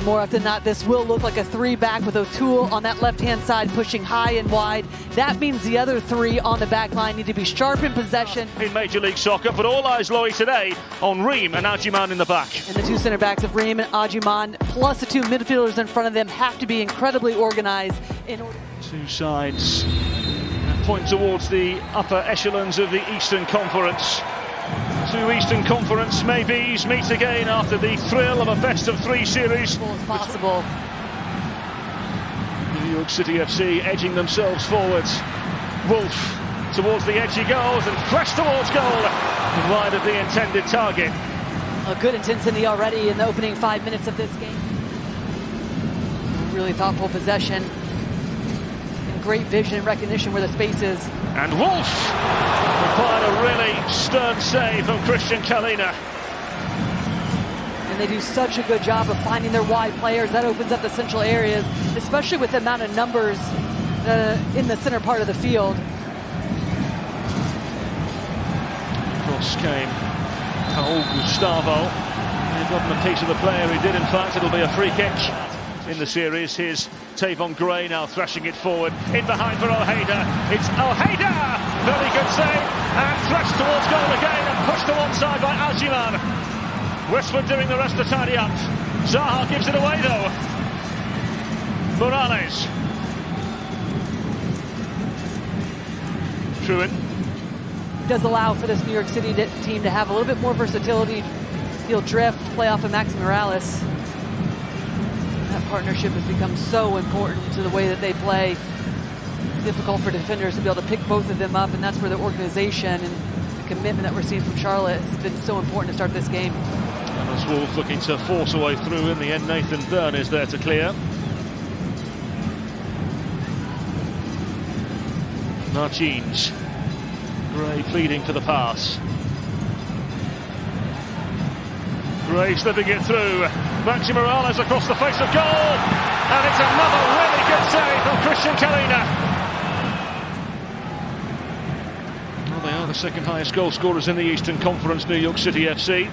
And more often than not, this will look like a three-back with O'Toole on that left-hand side pushing high and wide. That means the other three on the back line need to be sharp in possession. In Major League Soccer, but all eyes, Lowy, today on Ream and Ajiman in the back. And the two center backs of Ream and Ajiman, plus the two midfielders in front of them, have to be incredibly organized in order. Two sides point towards the upper echelons of the Eastern Conference. Two Eastern Conference maybes meet again after the thrill of a best-of-3 series. As possible. New York City FC edging themselves forwards. Wolf towards the edge he goes and fresh towards goal, wide of the intended target. A good intensity already in the opening 5 minutes of this game. Really thoughtful possession. And great vision and recognition where the space is. And Wolf required a really stern save from Christian Kalina. And they do such a good job of finding their wide players. That opens up the central areas, especially with the amount of numbers in the center part of the field. Cross came Paul Gustavo. He's gotten a piece of the player. He did, in fact. It'll be a free kick in the series. Here's Tavon Gray now thrashing it forward. In behind for Ojeda. It's Ojeda! Very good save. And thrashed towards goal again and pushed to one side by Ajiman. Westwood doing the rest to tidy up. Zaha gives it away though. Morales. Truin. Does allow for this New York City team to have a little bit more versatility. He'll drift, play off of Maxi Morales. That partnership has become so important to the way that they play. It's difficult for defenders to be able to pick both of them up, and that's where the organization and the commitment that we're seeing from Charlotte has been so important to start this game. And as Wolves looking to force a way through in the end, Nathan Byrne is there to clear. Martins. Gray pleading for the pass. Gray slipping it through. Maxi Morales across the face of goal. And it's another really good save from Christian Kalina. Well, they are the second highest goal scorers in the Eastern Conference, New York City FC.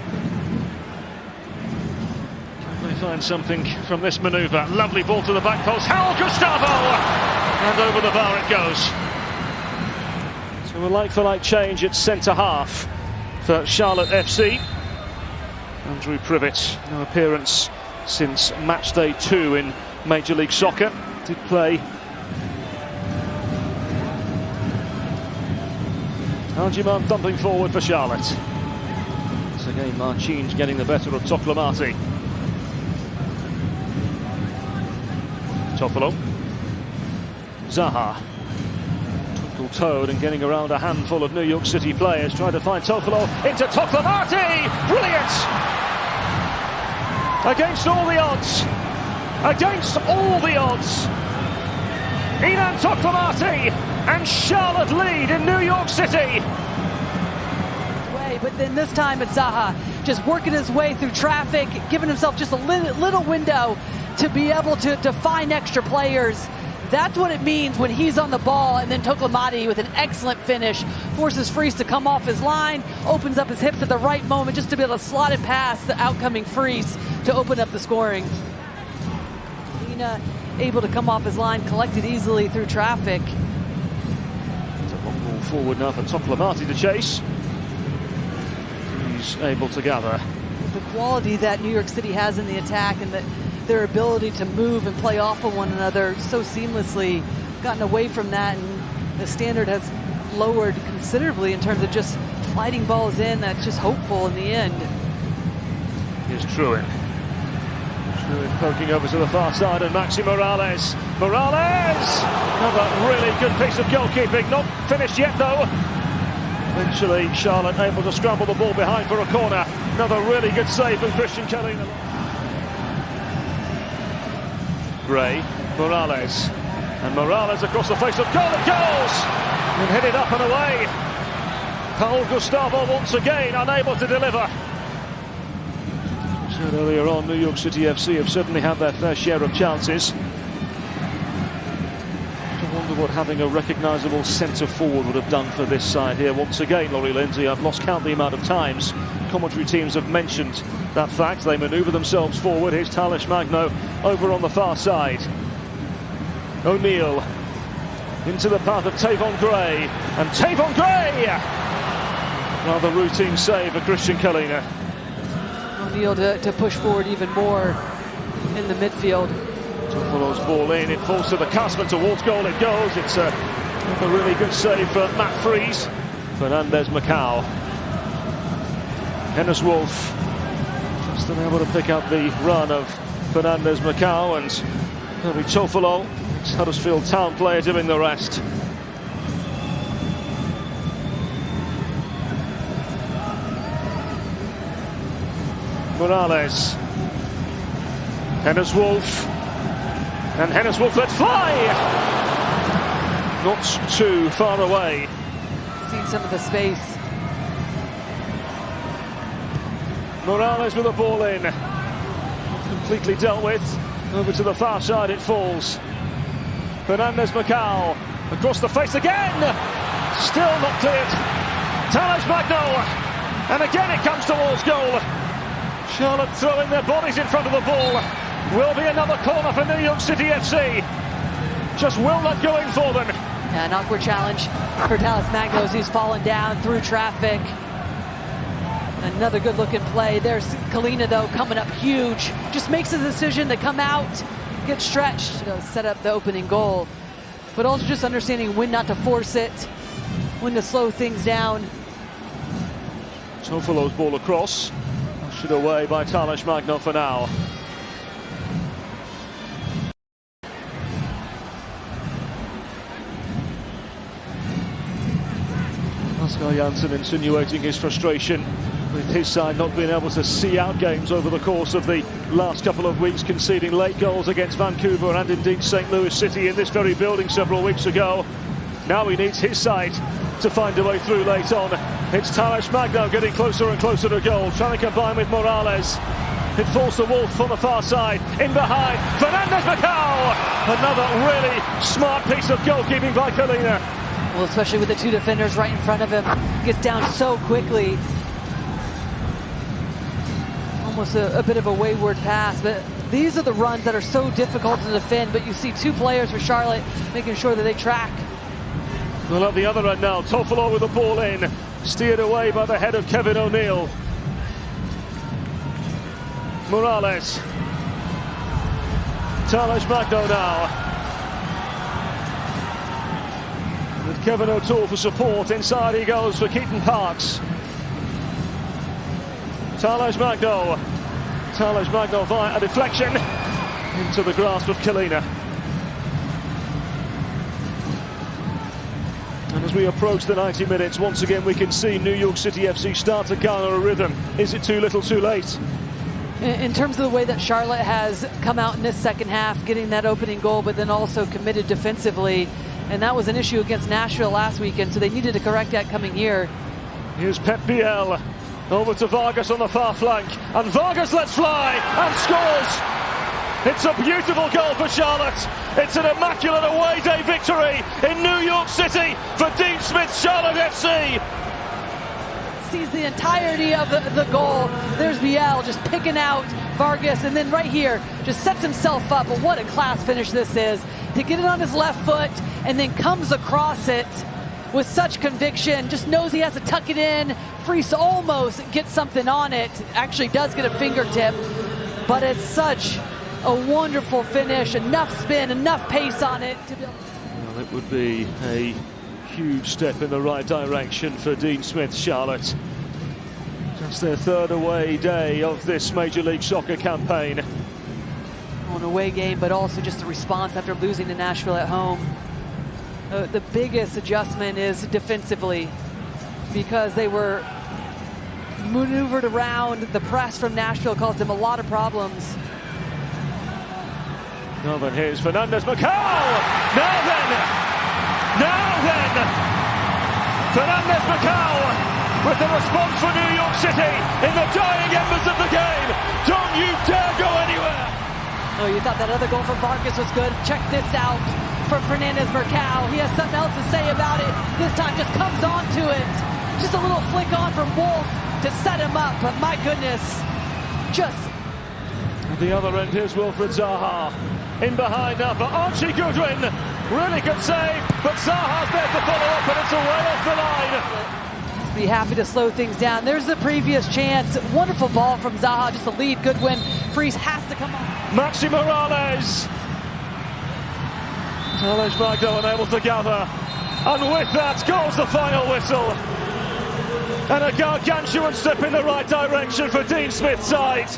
Can they find something from this manoeuvre? Lovely ball to the back post. Raul Gustavo! And over the bar it goes. So a like-for-like change at centre-half for Charlotte FC. Andrew Privet, no appearance since match day 2 in Major League Soccer. Did play. Ajiman thumping forward for Charlotte. Once again, Martins getting the better of Toklamati. Toffolo. Zaha. Toed and getting around a handful of New York City players, trying to find Toffolo into Toklamati. Brilliant! Against all the odds. Against all the odds. Inan Toklamati and Charlotte lead in New York City. But then this time it's Zaha just working his way through traffic, giving himself just a little window to be able to find extra players. That's what it means when he's on the ball, and then Toklamati with an excellent finish forces Freese to come off his line, opens up his hips at the right moment just to be able to slot it past the outcoming Freese to open up the scoring. Lena able to come off his line, collect it easily through traffic. It's a long ball forward now for Toklamati to chase. He's able to gather. The quality that New York City has in the attack and their ability to move and play off of one another so seamlessly, gotten away from that, and the standard has lowered considerably in terms of just sliding balls in. That's just hopeful in the end. Here's Truin. Truin poking over to the far side, and Maxi Morales. Morales! Another really good piece of goalkeeping. Not finished yet though. Eventually Charlotte able to scramble the ball behind for a corner. Another really good save from Christian Kalina. Gray, Morales, and Morales across the face of goal, it goes! And headed up and away. Paul Gustavo once again unable to deliver. As I said earlier on, New York City FC have certainly had their fair share of chances. I wonder what having a recognisable centre forward would have done for this side here. Once again, Laurie Lindsay, I've lost count the amount of times commentary teams have mentioned that fact. They manoeuvre themselves forward. Here's Talish Magno over on the far side. O'Neill into the path of Tavon Gray, and Tavon Gray! Rather routine save for Christian Kalina. O'Neill to push forward even more in the midfield. Toffolo's ball in, it falls to the cusp and towards goal it goes. It's a really good save for Matt Fries. Fernandez Macau. Hennes Wolf just unable to pick up the run of Fernandez Macau, and that'll be Toffolo, Huddersfield Town player, doing the rest. Morales. Hennes Wolf. And Hennes Wolf lets fly! Not too far away. Seen some of the space. Morales with the ball in. Completely dealt with. Over to the far side it falls. Fernandez Macau. Across the face again! Still not cleared. Talish Magno. And again it comes towards goal. Charlotte throwing their bodies in front of the ball. Will be another corner for New York City FC. Just will not go in for them. Yeah, an awkward challenge for Talish Magno as he's fallen down through traffic. Another good looking play. There's Kalina though coming up huge. Just makes a decision to come out, get stretched, set up the opening goal. But also just understanding when not to force it, when to slow things down. Toffolo's ball across. Pushed away by Talish Magno for now. Oscar Janssen insinuating his frustration with his side not being able to see out games over the course of the last couple of weeks, conceding late goals against Vancouver and indeed St. Louis City in this very building several weeks ago. Now he needs his side to find a way through late on. It's Talish Magno getting closer and closer to goal, trying to combine with Morales. It falls to Wolf on the far side, in behind, Fernandez Macau! Another really smart piece of goalkeeping by Kalina. Well, especially with the two defenders right in front of him. Gets down so quickly. Almost a bit of a wayward pass, but these are the runs that are so difficult to defend, but you see two players for Charlotte making sure that they track. Well, at the other end now, Toffolo with the ball in, steered away by the head of Kevin O'Neill. Morales. Talish Magno now. With Kevin O'Toole for support, inside he goes for Keaton Parks. Talish Magno. Talish Magno via a deflection into the grasp of Kalina. And as we approach the 90 minutes, once again we can see New York City FC start to garner a rhythm. Is it too little too late? In terms of the way that Charlotte has come out in this second half, getting that opening goal, but then also committed defensively, and that was an issue against Nashville last weekend, so they needed to correct that coming here. Here's Pep Biel, over to Vargas on the far flank, and Vargas lets fly and scores! It's a beautiful goal for Charlotte. It's an immaculate away day victory in New York City for Dean Smith's Charlotte FC. Sees the entirety of the goal. There's Biel just picking out Vargas, and then right here just sets himself up. But what a class finish this is, to get it on his left foot and then comes across it with such conviction. Just knows he has to tuck it in. Fries almost gets something on it, actually does get a fingertip, but it's such a wonderful finish. Enough spin, enough pace on it to be able. Well, it would be a huge step in the right direction for Dean Smith's Charlotte. Just their third away day of this Major League Soccer campaign. An away game, but also just the response after losing to Nashville at home. The biggest adjustment is defensively, because they were maneuvered around. The press from Nashville caused them a lot of problems. Now then, here's Fernandez Macau! Now then, Fernandez Macau with the response for New York City in the dying embers of the game. Don't you dare go anywhere! Oh, you thought that other goal from Vargas was good? Check this out from Fernandez Macau. He has something else to say about it. This time just comes on to it. Just a little flick on from Wolf. to set him up, but my goodness, just... At the other end, here's Wilfried Zaha. In behind now for Archie Goodwin. Really good save, but Zaha's there to follow up, and it's away off the line. Be happy to slow things down. There's the previous chance. Wonderful ball from Zaha just to lead Goodwin. Freeze has to come on. Maxi Morales. Challenge Magno unable to gather. And with that goes the final whistle. And a gargantuan step in the right direction for Dean Smith's side.